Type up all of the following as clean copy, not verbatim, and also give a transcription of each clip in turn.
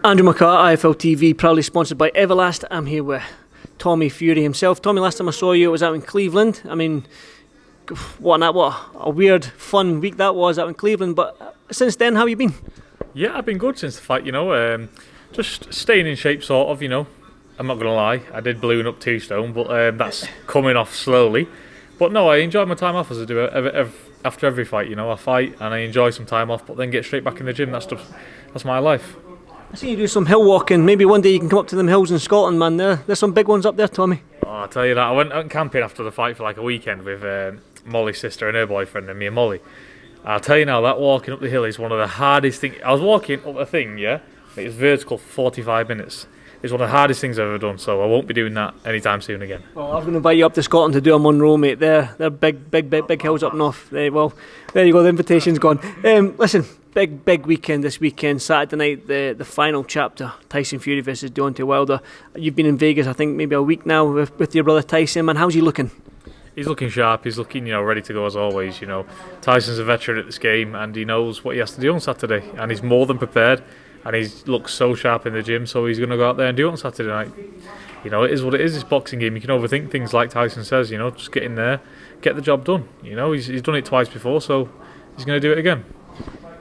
Andrew McCART, IFL TV, proudly sponsored by Everlast. I'm here with Tommy Fury himself. Tommy, last time I saw you, it was out in Cleveland. I mean, what a weird, fun week that was out in Cleveland. But since then, how have you been? Yeah, I've been good since the fight, just staying in shape, sort of, I'm not going to lie, I did balloon up 2 stone, but that's coming off slowly. But no, I enjoy my time off as I do after every fight, I fight and I enjoy some time off, but then get straight back in the gym. That's my life. I see you do some hill walking. Maybe one day you can come up to them hills in Scotland, man. There's some big ones up there, Tommy. Oh, I'll tell you that. I went out camping after the fight for like a weekend with Molly's sister and her boyfriend and me and Molly. I'll tell you now, that walking up the hill is one of the hardest things. I was walking up a thing, yeah? It was vertical for 45 minutes. It's one of the hardest things I've ever done, so I won't be doing that anytime soon again. Well, I was going to invite you up to Scotland to do a Monroe, mate. They're big hills up north. Well, there you go, the invitation's gone. Listen, big weekend this weekend. Saturday night, the final chapter, Tyson Fury versus Deontay Wilder. You've been in Vegas, I think, maybe a week now with your brother Tyson. Man, how's he looking? He's looking sharp, he's looking, ready to go as always, Tyson's a veteran at this game and he knows what he has to do on Saturday and he's more than prepared. And he looks so sharp in the gym, so he's going to go out there and do it on Saturday night. It is what it is, this boxing game. You can overthink things like Tyson says, just get in there, get the job done. He's done it twice before, so he's going to do it again.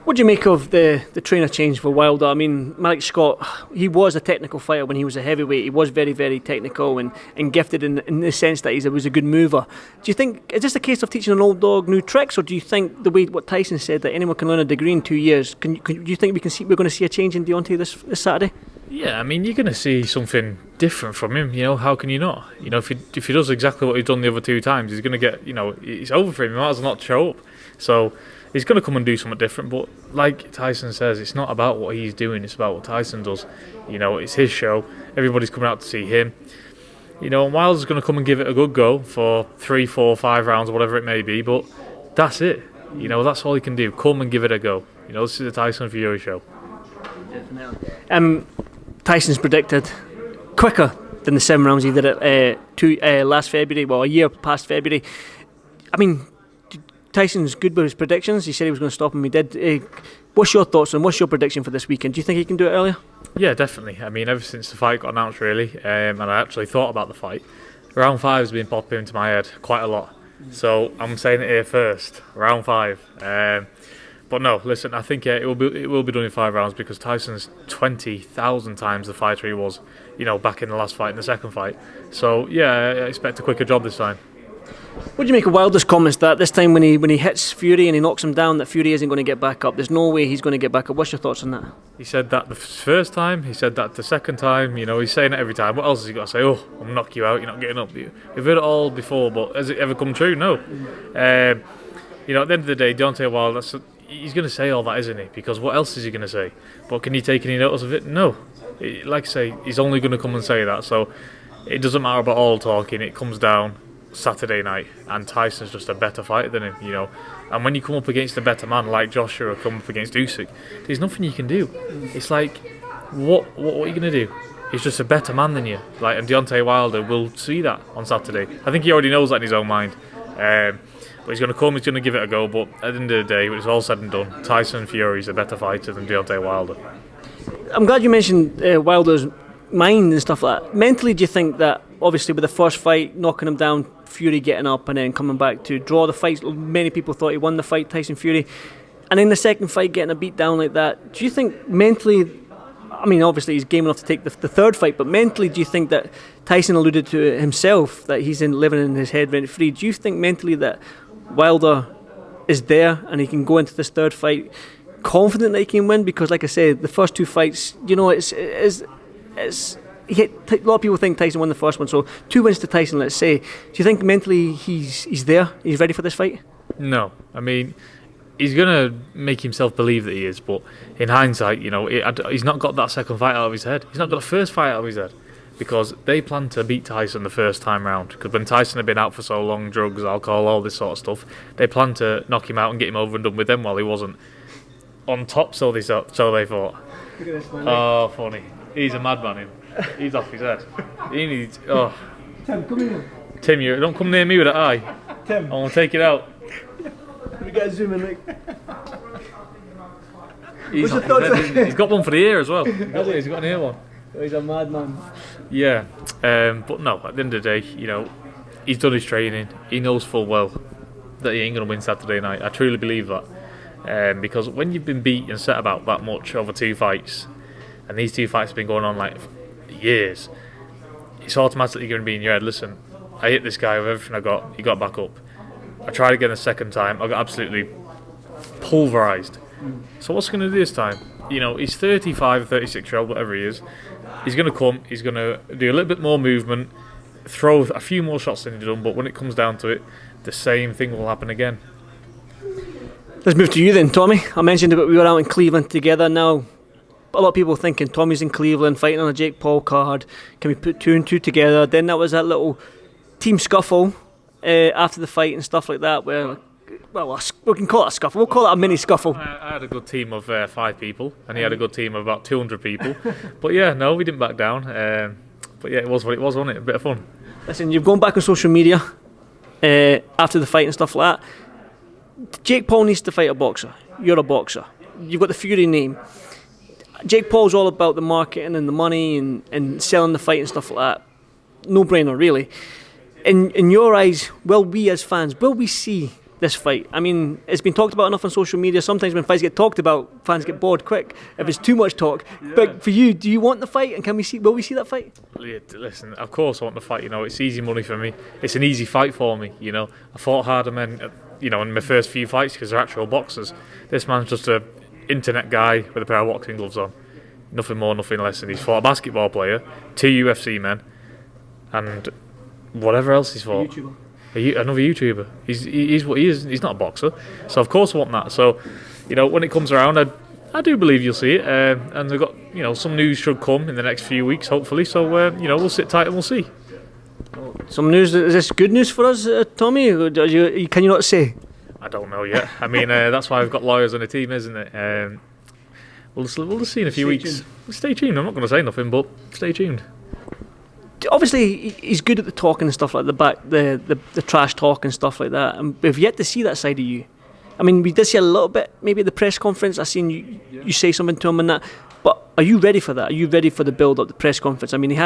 What do you make of the trainer change for Wilder? I mean, Mike Scott, he was a technical fighter when he was a heavyweight. He was very, very technical and gifted in the sense that he was a good mover. Do you think, is this a case of teaching an old dog new tricks, or do you think the way what Tyson said, that anyone can learn a degree in 2 years, do you think we're going to see a change in Deontay this Saturday? Yeah, I mean, you're going to see something different from him, how can you not? If he does exactly what he's done the other 2 times, he's going to get, it's over for him, he might as well not show up. So he's going to come and do something different, but like Tyson says, it's not about what he's doing, it's about what Tyson does. It's his show, everybody's coming out to see him. And Wilder's going to come and give it a good go for 3, 4, 5 rounds, or whatever it may be, but that's it. That's all he can do, come and give it a go. This is the Tyson Fury show. Definitely. Tyson's predicted quicker than the 7 rounds he did it last February, well, a year past February. I mean, Tyson's good with his predictions. He said he was going to stop him. He did. What's your thoughts and what's your prediction for this weekend? Do you think he can do it earlier? Yeah, definitely. I mean, ever since the fight got announced, really, and I actually thought about the fight, round 5 has been popping into my head quite a lot. So I'm saying it here first, round 5. But no, listen, I think it will be done in 5 rounds because Tyson's 20,000 times the fighter he was, back in the last fight and the second fight. So yeah, I expect a quicker job this time. What do you make of Wilder's comments that this time when he hits Fury and he knocks him down, that Fury isn't going to get back up? There's no way he's going to get back up. What's your thoughts on that? He said that the first time, he said that the second time, he's saying it every time. What else has he got to say? Oh, I'm going to knock you out, you're not getting up. We've heard it all before, but has it ever come true? No. At the end of the day, Deontay Wilder, he's going to say all that, isn't he? Because what else is he going to say? But can you take any notice of it? No. Like I say, he's only going to come and say that. So it doesn't matter about all talking. It comes down Saturday night, and Tyson's just a better fighter than him, And when you come up against a better man like Joshua or come up against Usyk, there's nothing you can do. It's like, what are you going to do? He's just a better man than you. And Deontay Wilder will see that on Saturday. I think he already knows that in his own mind. But he's going to come, he's going to give it a go. But at the end of the day, when it's all said and done, Tyson Fury is a better fighter than Deontay Wilder. I'm glad you mentioned Wilder's mind and stuff like that. Mentally, do you think that, obviously with the first fight, knocking him down, Fury getting up and then coming back to draw the fight, many people thought he won the fight, Tyson Fury, and in the second fight getting a beat down like that, do you think mentally, I mean obviously he's game enough to take the third fight, but mentally do you think that Tyson alluded to it himself, that he's living in his head rent free? Do you think mentally that Wilder is there and he can go into this third fight confident that he can win? Because like I said, the first 2 fights, a lot of people think Tyson won the first one, so 2 wins to Tyson, let's say. Do you think mentally he's there? He's ready for this fight? No. I mean, he's going to make himself believe that he is, but in hindsight, he's not got that second fight out of his head. He's not got the first fight out of his head because they planned to beat Tyson the first time round. Because when Tyson had been out for so long, drugs, alcohol, all this sort of stuff, they planned to knock him out and get him over and done with them while he wasn't on top, so they thought. Look at this one. Oh, funny. He's a madman, him. He's off his head. He needs. Oh. Tim, come here. Tim, you don't come near me with that eye. Tim. I want to take it out. We got to zoom in, like. He's got one for the ear as well. He's got an ear one. He's a madman. Yeah, but no, at the end of the day, he's done his training. He knows full well that he ain't going to win Saturday night. I truly believe that. Because when you've been beat and set about that much over 2 fights, and these 2 fights have been going on like years, it's automatically going to be in your head, listen, I hit this guy with everything I got, he got back up. I tried again the second time, I got absolutely pulverised. So what's he going to do this time? He's 35, 36-year-old, whatever he is. He's going to come, he's going to do a little bit more movement, throw a few more shots than he's done, but when it comes down to it, the same thing will happen again. Let's move to you then, Tommy. I mentioned that we were out in Cleveland together. Now, a lot of people thinking Tommy's in Cleveland fighting on a Jake Paul card. Can we put 2 and 2 together? Then that was that little team scuffle after the fight and stuff like that, where, well, we can call it a scuffle. We'll call it a mini scuffle. I had a good team of 5 people, and he had a good team of about 200 people. But yeah, no, we didn't back down. But yeah, it was what it was, wasn't it? A bit of fun. Listen, you've gone back on social media after the fight and stuff like that. Jake Paul needs to fight a boxer. You're a boxer. You've got the Fury name. Jake Paul's all about the marketing and the money and selling the fight and stuff like that. No brainer, really. In your eyes, will we as fans, will we see this fight? I mean, it's been talked about enough on social media. Sometimes when fights get talked about, fans get bored quick if it's too much talk. Yeah. But for you, do you want the fight, and will we see that fight? Listen, of course I want the fight. It's easy money for me. It's an easy fight for me. I fought harder men, in my first few fights because they're actual boxers. This man's just a internet guy with a pair of boxing gloves on. Nothing more, nothing less. And he's fought a basketball player, 2 UFC men, and whatever else he's fought. Another YouTuber. He's what he is. He's not a boxer, so of course I want that. So, when it comes around, I do believe you'll see it. And they've got, some news should come in the next few weeks, hopefully. So, we'll sit tight and we'll see. Some news. Is this good news for us, Tommy? Can you not say? I don't know yet. I mean, that's why we've got lawyers on the team, isn't it? We'll just see in a few weeks. Stay tuned. I'm not going to say nothing, but stay tuned. Obviously, he's good at the talking and stuff like the trash talk and stuff like that. And we've yet to see that side of you. I mean, we did see a little bit, maybe at the press conference. I seen you say something to him and that. But are you ready for that? Are you ready for the build up, the press conference? I mean, he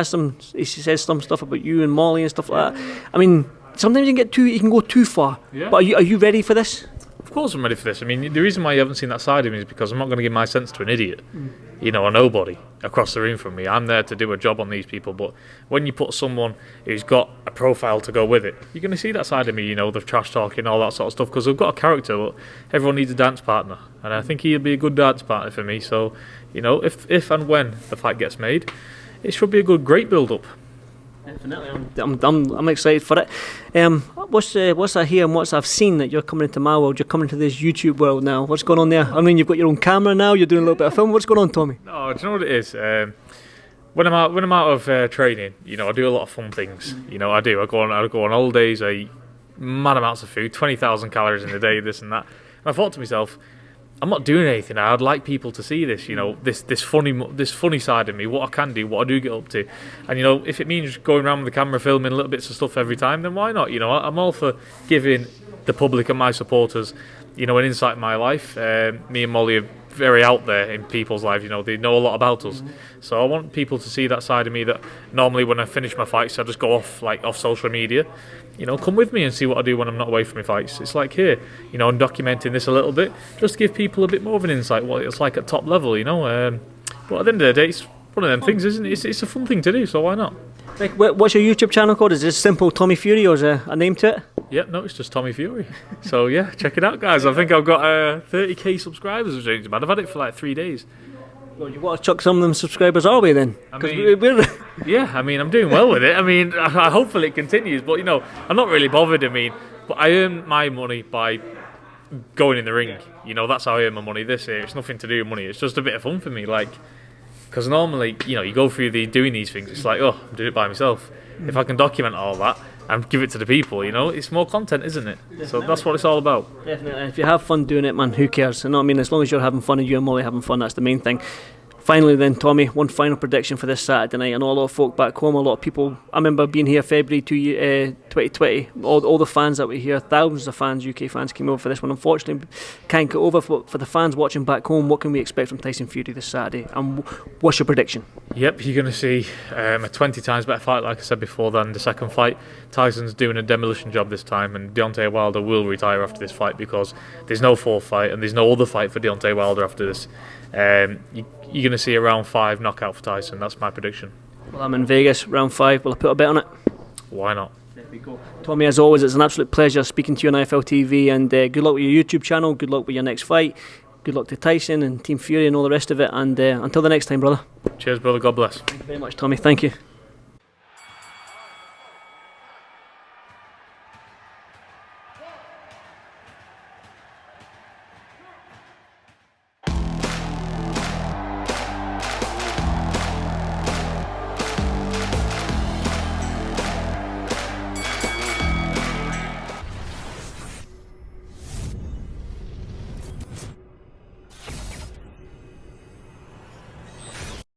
says some stuff about you and Molly and stuff like that. I mean, sometimes you can go too far. Yeah. But are you ready for this? Of course I'm ready for this. I mean, the reason why you haven't seen that side of me is because I'm not going to give my sense to an idiot, or nobody across the room from me. I'm there to do a job on these people, but when you put someone who's got a profile to go with it, you're going to see that side of me, the trash talking, all that sort of stuff, because I've got a character. Look, everyone needs a dance partner, and I think he'll be a good dance partner for me. So, if and when the fight gets made, it should be a great build-up. Definitely, I'm excited for it. What's I hear and what's I've seen that you're coming into my world, you're coming into this YouTube world now. What's going on there? I mean, you've got your own camera now. You're doing a little bit of film. What's going on, Tommy? No, do you know what it is? When I'm out of training, I do a lot of fun things. I do. I go on holidays. I eat mad amounts of food, 20,000 calories in a day, this and that. And I thought to myself, I'm not doing anything. I'd like people to see this, this funny side of me, what I can do, what I do get up to, and if it means going around with the camera filming little bits of stuff every time, then why not? I'm all for giving the public and my supporters, an insight in my life. Me and Molly are very out there in people's lives. They know a lot about us, so I want people to see that side of me that normally when I finish my fights, I just go off social media. Come with me and see what I do when I'm not away from my fights. It's like here, I'm documenting this a little bit, just to give people a bit more of an insight what it's like at top level, But at the end of the day, it's one of them things, isn't it? It's a fun thing to do, so why not? Like, what's your YouTube channel called? Is it simple Tommy Fury, or is there a name to it? Yeah, no, it's just Tommy Fury. So yeah, check it out, guys. I think I've got 30k subscribers, which is bad. I've had it for like 3 days. Well, you want to chuck some of them subscribers our way then? Yeah, I'm doing well with it. Hopefully it continues, but I'm not really bothered. But I earn my money by going in the ring. That's how I earn my money this year. It's nothing to do with money. It's just a bit of fun for me, because normally, you go through doing these things. It's like, I'm doing it by myself. If I can document all that and give it to the people, it's more content, isn't it? Definitely. So that's what it's all about. Definitely. If you have fun doing it, man, who cares? As long as you're having fun and you and Molly having fun, that's the main thing. Finally then, Tommy, one final prediction for this Saturday night. I know a lot of folk back home, a lot of people, I remember being here February 2020, all the fans that were here, thousands of fans, UK fans came over for this one. Unfortunately, can't get over. For the fans watching back home, what can we expect from Tyson Fury this Saturday, and what's your prediction? Yep, you're going to see a 20 times better fight, like I said before, than the second fight. Tyson's doing a demolition job this time, and Deontay Wilder will retire after this fight because there's no fourth fight and there's no other fight for Deontay Wilder after this. You're going to see a round 5 knockout for Tyson. That's my prediction. Well, I'm in Vegas, round 5. Will I put a bet on it? Why not? There we go. Tommy, as always, it's an absolute pleasure speaking to you on IFL TV, and good luck with your YouTube channel, good luck with your next fight, good luck to Tyson and Team Fury and all the rest of it, and until the next time, brother. Cheers, brother. God bless. Thank you very much, Tommy. Thank you.